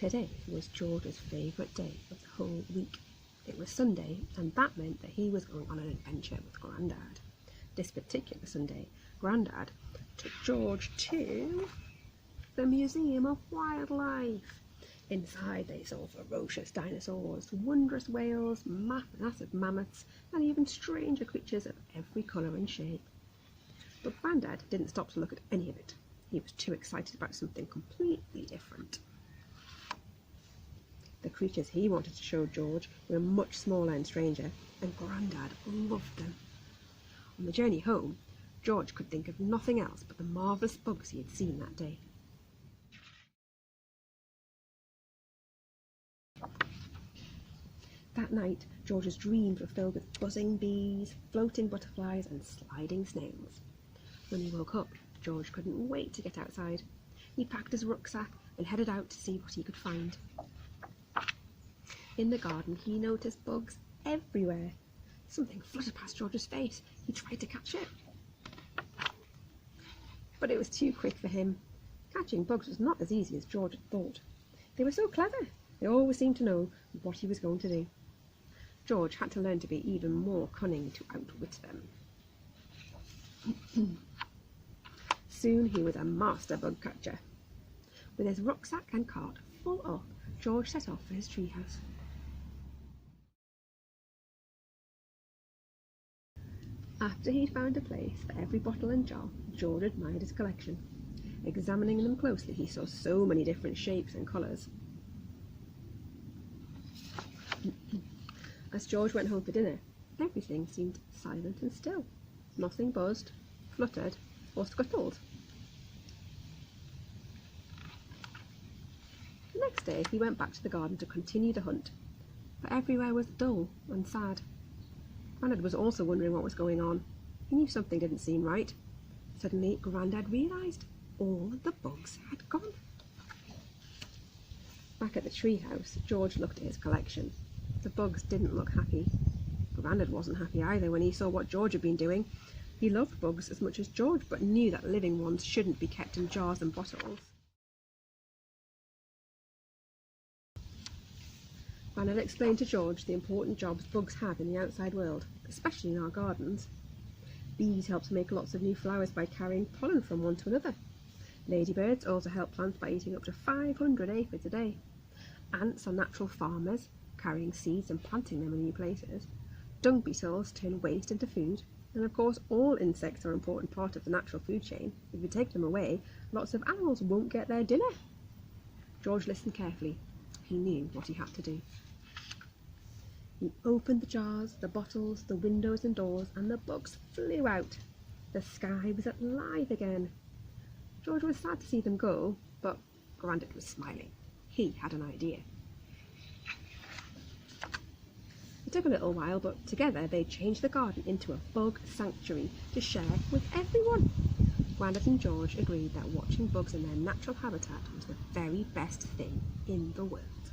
Today was George's favourite day of the whole week. It was Sunday, and that meant that he was going on an adventure with Grandad. This particular Sunday, Grandad took George to the Museum of Wildlife. Inside they saw ferocious dinosaurs, wondrous whales, massive mammoths, and even stranger creatures of every colour and shape. But Grandad didn't stop to look at any of it. He was too excited about something completely different. The creatures he wanted to show George were much smaller and stranger, and Grandad loved them. On the journey home, George could think of nothing else but the marvellous bugs he had seen that day. That night, George's dreams were filled with buzzing bees, floating butterflies, and sliding snails. When he woke up, George couldn't wait to get outside. He packed his rucksack and headed out to see what he could find. In the garden, he noticed bugs everywhere. Something fluttered past George's face. He tried to catch it, but it was too quick for him. Catching bugs was not as easy as George had thought. They were so clever. They always seemed to know what he was going to do. George had to learn to be even more cunning to outwit them. Soon he was a master bug catcher. With his rucksack and cart full up, George set off for his treehouse. After he'd found a place for every bottle and jar, George admired his collection. Examining them closely, he saw so many different shapes and colours. As George went home for dinner, everything seemed silent and still. Nothing buzzed, fluttered, or scuttled. The next day he went back to the garden to continue the hunt, but everywhere was dull and sad. Grandad was also wondering what was going on. He knew something didn't seem right. Suddenly, Grandad realised all of the bugs had gone. Back at the treehouse, George looked at his collection. The bugs didn't look happy. Grandad wasn't happy either when he saw what George had been doing. He loved bugs as much as George, but knew that living ones shouldn't be kept in jars and bottles. Grandad explained to George the important jobs bugs have in the outside world, especially in our gardens. Bees help to make lots of new flowers by carrying pollen from one to another. Ladybirds also help plants by eating up to 500 aphids a day. Ants are natural farmers, carrying seeds and planting them in new places. Dung beetles turn waste into food. And of course, all insects are an important part of the natural food chain. If you take them away, lots of animals won't get their dinner. George listened carefully. He knew what he had to do. He opened the jars, the bottles, the windows and doors, and the bugs flew out. The sky was alive again. George was sad to see them go, but Grandad was smiling. He had an idea. It took a little while, but together they changed the garden into a bug sanctuary to share with everyone. Grandad and George agreed that watching bugs in their natural habitat was the very best thing in the world.